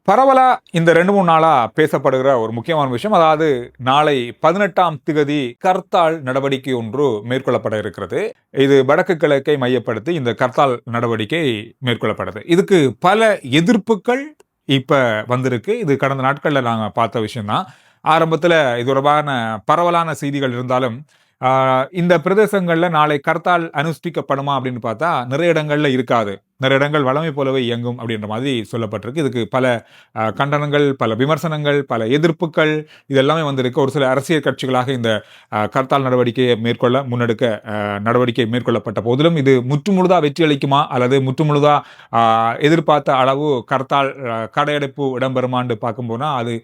பரவலா இந்த 2-3 நாளா பேசப்படுகிற ஒரு முக்கியமான விஷயம். அதாவது நாளை 18ஆம் திகதி கர்த்தால் நடவடிக்கை ஒன்று மேற்கொள்ளப்பட இருக்கிறது. இது வடக்கு கிழக்கை மையப்படுத்தி இந்த கர்த்தால் நடவடிக்கை மேற்கொள்ளப்படுது. இதுக்கு பல எதிர்ப்புகள் இப்ப வந்திருக்கு. இது கடந்த நாட்கள்ல நாங்க பார்த்த விஷயம் தான். ஆரம்பத்துல இது தொடர்பான பரவலான செய்திகள் இருந்தாலும் இந்த பிரதேசங்கள்ல நாளை கர்த்தால் அனுஷ்டிக்கப்படுமா அப்படின்னு பார்த்தா நிறைய இடங்கள்ல இருக்காது. நிறைய இடங்கள் வளமை போலவே இயங்கும் அப்படின்ற மாதிரி சொல்லப்பட்டிருக்கு. இதுக்கு பல கண்டனங்கள், பல விமர்சனங்கள், பல எதிர்ப்புகள் இதெல்லாமே வந்திருக்கு. ஒரு சில அரசியல் கட்சிகளாக இந்த கர்த்தால் நடவடிக்கையை முன்னெடுக்க நடவடிக்கை மேற்கொள்ளப்பட்ட போதிலும் இது முற்றுமுழுதா வெற்றி அளிக்குமா அல்லது முற்றுமுழுதா எதிர்பார்த்த அளவு கர்த்தால் கடையடைப்பு இடம்பெறுமான்னு பார்க்கும்போதுனா அது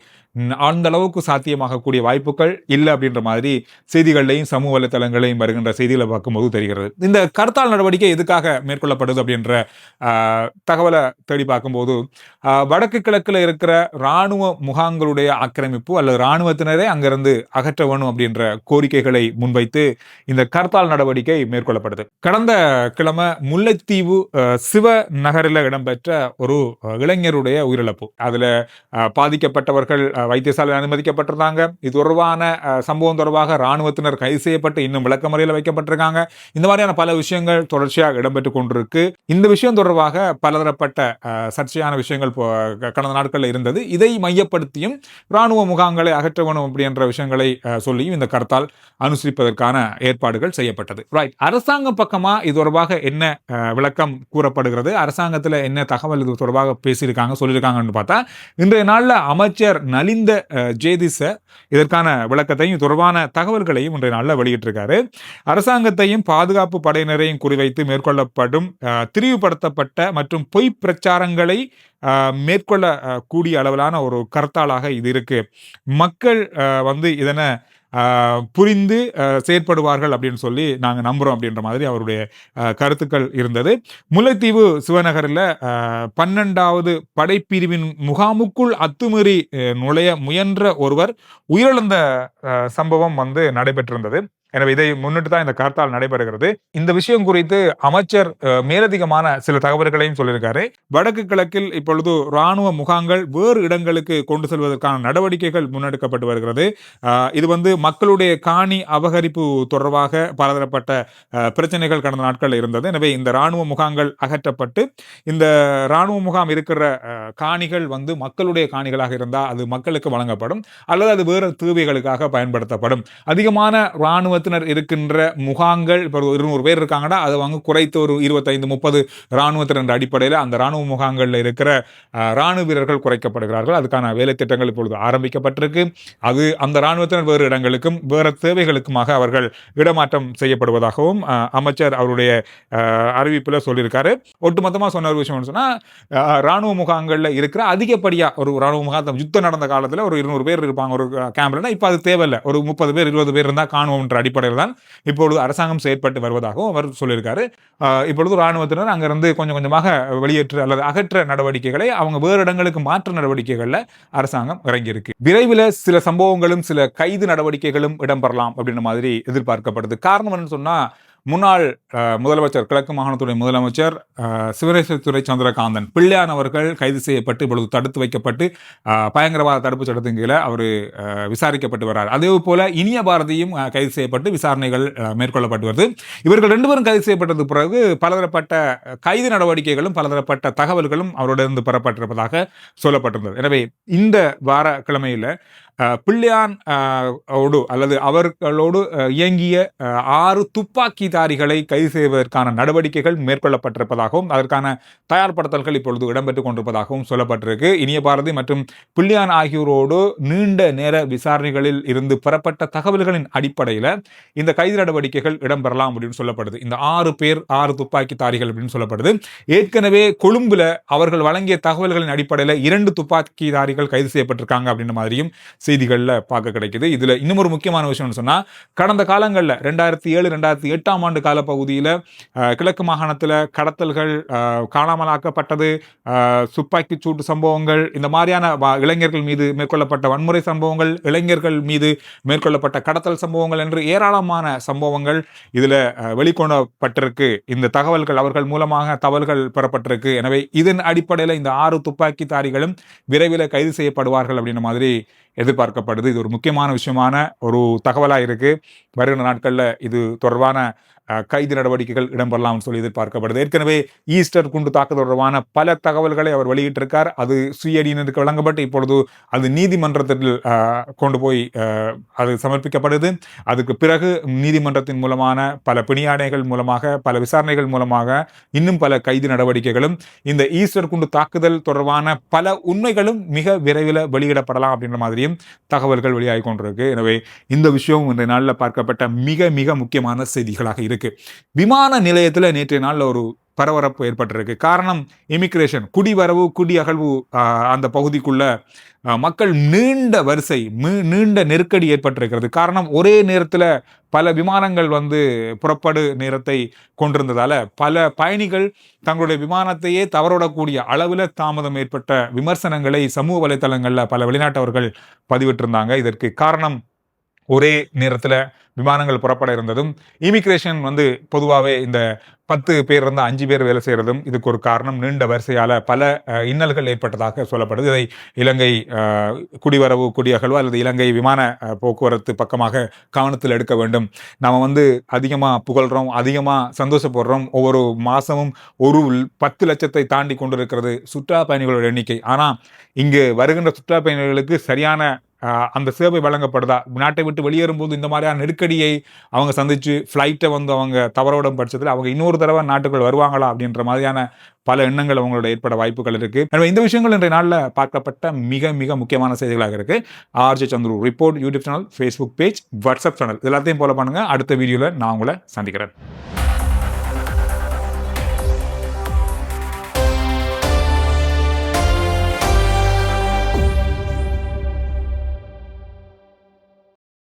அந்த அளவுக்கு சாத்தியமாகக்கூடிய வாய்ப்புகள் இல்லை அப்படின்ற மாதிரி செய்திகளையும் சமூக வலைத்தளங்களையும் வருகின்ற செய்திகளை பார்க்கும்போது தெரிகிறது. இந்த கர்த்தால் நடவடிக்கை எதுக்காக மேற்கொள்ளப்படுது அப்படின்ற தகவலை தேடி பார்க்கும்போது வடக்கு கிழக்குல இருக்கிற இராணுவ முகாம்களுடைய ஆக்கிரமிப்பு அல்லது இராணுவத்தினரே அங்கிருந்து அகற்ற வேணும் அப்படின்ற கோரிக்கைகளை முன்வைத்து இந்த கர்த்தால் நடவடிக்கை மேற்கொள்ளப்படுது. கடந்த கிழமை முல்லைத்தீவு சிவ நகரில் இடம்பெற்ற ஒரு இளைஞருடைய உயிரிழப்பு. அதுல பாதிக்கப்பட்டவர்கள் வைத்தியசாலையில் அனுமதிக்கப்பட்டிருந்தாங்க. இது தொடர்பான சம்பவம் தொடர்பாக இராணுவத்தினர் கைது செய்யப்பட்டு இன்னும் விளக்கமறியல வைக்கப்பட்டிருக்காங்க. இந்த மாதிரியான பல விஷயங்கள் தொடர்ச்சியாக இடம்பெற்றுக் கொண்டிருக்கு. இந்த விஷயம் தொடர்பாக பலதரப்பட்ட சர்ச்சையான விஷயங்கள் கடந்த நாட்களில் இருந்தது. இதை மையப்படுத்தியும் இராணுவ முகாம்களை அகற்ற வேணும் அப்படின்ற விஷயங்களை சொல்லியும் இந்த கர்த்தால் அனுசரிப்பதற்கான ஏற்பாடுகள் செய்யப்பட்டது. ரைட், அரசாங்கம் பக்கமா இது தொடர்பாக என்ன விளக்கம் கூறப்படுகிறது, அரசாங்கத்தில் என்ன தகவல் இது தொடர்பாக பேசியிருக்காங்க சொல்லியிருக்காங்கன்னு பார்த்தா இன்றைய நாளில் அமைச்சர் நலிந்த ஜேதிச இதற்கான விளக்கத்தையும் தொடர்பான தகவல்களையும் இன்றைய நாளில் வெளியிட்டிருக்காரு. அரசாங்கத்தையும் பாதுகாப்பு படையினரையும் குறிவைத்து மேற்கொள்ளப்படும் திரிவுபடுத்தப்பட்ட மற்றும் பொய் பிரச்சாரங்களை மேற்கொள்ள கூடிய அளவிலான ஒரு கர்த்தாலாக இது இருக்கு. மக்கள் இதனை புரிந்து செயற்படுவார்கள் அப்படின்னு சொல்லி நாங்கள் நம்புறோம் அப்படின்ற மாதிரி அவருடைய கருத்துக்கள் இருந்தது. முல்லைத்தீவு சிவநகரில் 12வது படைப்பிரிவின் முகாமுக்குள் அத்துமீறி நுழைய முயன்ற ஒருவர் உயிரிழந்த சம்பவம் நடைபெற்றிருந்தது. எனவே இதை முன்னிட்டு தான் இந்த கர்த்தால் நடைபெறுகிறது. இந்த விஷயம் குறித்து அமைச்சர் மேலதிகமான சில தகவல்களையும் சொல்லியிருக்காரு. வடக்கு கிழக்கில் இப்பொழுது இராணுவ முகாம்கள் வேறு இடங்களுக்கு கொண்டு செல்வதற்கான நடவடிக்கைகள் முன்னெடுக்கப்பட்டு வருகிறது. இது மக்களுடைய காணி அபகரிப்பு தொடர்பாக பலதரப்பட்ட பிரச்சனைகள் கடந்த நாட்களில் இருந்தது. எனவே இந்த இராணுவ முகாம்கள் அகற்றப்பட்டு இந்த இராணுவ முகாம் இருக்கிற காணிகள் மக்களுடைய காணிகளாக இருந்தால் அது மக்களுக்கு வழங்கப்படும் அல்லது அது வேறு தேவைகளுக்காக பயன்படுத்தப்படும். அதிகமான இராணுவ இருக்கின்ற முகாம்கள் இப்போ 200 பேர் இருக்காங்கன்னா அதை குறைத்து ஒரு 25-30 இராணுவத்தினர் அடிப்படையில் அந்த இராணுவ முகாம்களில் இருக்கிற இராணுவ வீரர்கள் குறைக்கப்படுகிறார்கள். அதுக்கான வேலை திட்டங்கள் இப்பொழுது ஆரம்பிக்கப்பட்டிருக்கு. அது அந்த இராணுவத்தினர் வேறு இடங்களுக்கும் வேறு தேவைகளுக்குமாக அவர்கள் இடமாற்றம் செய்யப்படுவதாகவும் அமைச்சர் அவருடைய அறிவிப்பில் சொல்லியிருக்காரு. ஒட்டுமொத்தமாக சொன்ன ஒரு விஷயம் சொன்னா இராணுவ முகாம்களில் இருக்கிற அதிகப்படியா ஒரு இராணுவ முகாம் யுத்தம் நடந்த காலத்தில் ஒரு 200 பேர் இருப்பாங்க ஒரு கேம்ப்ல. இப்போ அது தேவையில்லை, ஒரு 30 பேர் 20 பேர் இருந்தால் காணுவோம் அடிப்படையில் தான் இப்பொழுது அரசாங்கம் செயற்பட்டு வருவதாகவும் அவர் சொல்லியிருக்காரு. இப்பொழுது இராணுவத்தினர் அங்கிருந்து கொஞ்சம் கொஞ்சமாக வெளியேற்ற அல்லது அகற்ற நடவடிக்கைகளை அவங்க வேறு இடங்களுக்கு மாற்ற நடவடிக்கைகள்ல அரசாங்கம் இறங்கியிருக்கு. விரைவில் சில சம்பவங்களும் சில கைது நடவடிக்கைகளும் இடம்பெறலாம் அப்படின்ற மாதிரி எதிர்பார்க்கப்படுது. காரணம் என்னன்னு சொன்னா முன்னாள் முதலமைச்சர் கிழக்கு மாகாணத்துடைய முதலமைச்சர் சிவனேஸ்வரத்துறை சந்திரகாந்தன் பிள்ளையான் அவர்கள் கைது செய்யப்பட்டு இப்பொழுது தடுத்து வைக்கப்பட்டு பயங்கரவாத தடுப்பு சட்டத்தின் கீழே அவர் விசாரிக்கப்பட்டு வர்றார். அதே போல இனிய பாரதியும் கைது செய்யப்பட்டு விசாரணைகள் மேற்கொள்ளப்பட்டு வருது. இவர்கள் 2 பேரும் கைது செய்யப்பட்டது பிறகு பலதரப்பட்ட கைது நடவடிக்கைகளும் பலதரப்பட்ட தகவல்களும் அவரிடமிருந்து பெறப்பட்டிருப்பதாக சொல்லப்பட்டிருந்தது. எனவே இந்த வார கிழமையில பிள்ளையான் அல்லது அவர்களோடு இயங்கிய 6 துப்பாக்கிதாரிகளை கைது செய்வதற்கான நடவடிக்கைகள் மேற்கொள்ளப்பட்டிருப்பதாகவும் அதற்கான தயார்படுத்தல்கள் இப்பொழுது இடம்பெற்றுக் கொண்டிருப்பதாகவும் சொல்லப்பட்டிருக்கு. இனிய பாரதி மற்றும் பிள்ளையான் ஆகியோரோடு நீண்ட நேர விசாரணைகளில் இருந்து பெறப்பட்ட தகவல்களின் அடிப்படையில் இந்த கைது நடவடிக்கைகள் இடம்பெறலாம் அப்படின்னு சொல்லப்படுது. இந்த 6 துப்பாக்கிதாரிகள் அப்படின்னு சொல்லப்படுது. ஏற்கனவே கொழும்புல அவர்கள் வழங்கிய தகவல்களின் அடிப்படையில் 2 துப்பாக்கிதாரிகள் கைது செய்யப்பட்டிருக்காங்க அப்படின்ற மாதிரியும் செய்திகளில் பார்க்க கிடைக்குது. இதில் இன்னும் ஒரு முக்கியமான விஷயம்னு சொன்னால், கடந்த காலங்களில் 2007-2008 ஆண்டு காலப்பகுதியில் கிழக்கு மாகாணத்தில் கடத்தல்கள், காணாமலாக்கப்பட்டது, துப்பாக்கி சூட்டு சம்பவங்கள், இந்த மாதிரியான இளைஞர்கள் மீது மேற்கொள்ளப்பட்ட வன்முறை சம்பவங்கள், இளைஞர்கள் மீது மேற்கொள்ளப்பட்ட கடத்தல் சம்பவங்கள் என்று ஏராளமான சம்பவங்கள் இதில் வெளிக்கொணரப்பட்டிருக்கு. இந்த தகவல்கள் அவர்கள் மூலமாக தகவல்கள் பெறப்பட்டிருக்கு. எனவே இதன் அடிப்படையில் இந்த 6 துப்பாக்கிதாரிகளும் விரைவில் கைது செய்யப்படுவார்கள் அப்படின்ற மாதிரி எதிர்பார்க்கப்படுது. இது ஒரு முக்கியமான விஷயமான ஒரு தகவலாக இருக்கு. வருகிற நாட்களில் இது தொடர்பான கைது நடவடிக்கைகள் இடம்பெறலாம் சொல்லி எதிர்பார்க்கப்படுது. ஏற்கனவே ஈஸ்டர் குண்டு தாக்குதல் தொடர்பான பல தகவல்களை அவர் வெளியிட்டிருக்கார். அது சுயடியினருக்கு வழங்கப்பட்டு இப்பொழுது அது நீதிமன்றத்தில் கொண்டு போய் அது சமர்ப்பிக்கப்படுது. அதுக்கு பிறகு நீதிமன்றத்தின் மூலமான பல பிணியாணைகள் மூலமாக, பல விசாரணைகள் மூலமாக இன்னும் பல கைது நடவடிக்கைகளும், இந்த ஈஸ்டர் குண்டு தாக்குதல் தொடர்பான பல உண்மைகளும் மிக விரைவில் வெளியிடப்படலாம் அப்படின்ற மாதிரியும் தகவல்கள் வெளியாகி கொண்டிருக்கு. எனவே இந்த விஷயம் இன்றைய நாளில் பார்க்கப்பட்ட மிக மிக முக்கியமான செய்திகளாக இருக்கு. விமான நிலையத்தில் நேற்றைய நாளில் ஒரு பரபரப்பு ஏற்பட்டிருக்கு. காரணம் இமிகிரேஷன், குடிவரவு குடியகழ்வு அந்த பகுதிக்குள்ள மக்கள் நீண்ட வரிசை, நீண்ட நெருக்கடி ஏற்பட்டிருக்கிறது. காரணம், ஒரே நேரத்தில் பல விமானங்கள் புறப்படு நேரத்தை கொண்டிருந்ததால பல பயணிகள் தங்களுடைய விமானத்தையே தவறவிடக்கூடிய அளவில் தாமதம் ஏற்பட்ட விமர்சனங்களை சமூக வலைதளங்களில் பல வெளிநாட்டவர்கள் பதிவிட்டிருந்தாங்க. இதற்கு காரணம் ஒரே நேரத்தில் விமானங்கள் புறப்பட இருந்ததும், இமிகிரேஷன் பொதுவாகவே இந்த 10 பேர் இருந்தால் 5 பேர் வேலை செய்கிறதும் இதுக்கு ஒரு காரணம். நீண்ட வரிசையால் பல இன்னல்கள் ஏற்பட்டதாக சொல்லப்படுது. இதை இலங்கை குடிவரவு குடியகழ்வு அல்லது இலங்கை விமான போக்குவரத்து பக்கமாக கவனத்தில் எடுக்க வேண்டும். நாம் அதிகமாக புகழ்கிறோம், அதிகமாக சந்தோஷப்படுறோம். ஒவ்வொரு மாதமும் ஒரு 10 லட்சத்தை தாண்டி கொண்டிருக்கிறது சுற்றுலா பயணிகளோட எண்ணிக்கை. ஆனால் இங்கு வருகின்ற சுற்றுலா பயணிகளுக்கு சரியான அந்த சேவை வழங்கப்படுதா? நாட்டை விட்டு வெளியேறும்போது இந்த மாதிரியான நெருக்கடியை அவங்க சந்திச்சு ஃப்ளைட்டை அவங்க தவறவிடும் பட்சத்தில் அவங்க இன்னொரு தடவை நாட்டுக்குள் வருவாங்களா அப்படின்ற மாதிரியான பல எண்ணங்கள் அவங்களோட ஏற்பட வாய்ப்புகள் இருக்கு. எனவே இந்த விஷயங்கள் இன்றைய நாளில் பார்க்கப்பட்ட மிக மிக முக்கியமான செய்திகளாக இருக்கு. RJ Chandru report YouTube channel, Facebook page, WhatsApp channel எல்லாத்தையும் ஃபாலோ பண்ணுங்க. அடுத்த வீடியோவில் நான் உங்களை சந்திக்கிறேன்.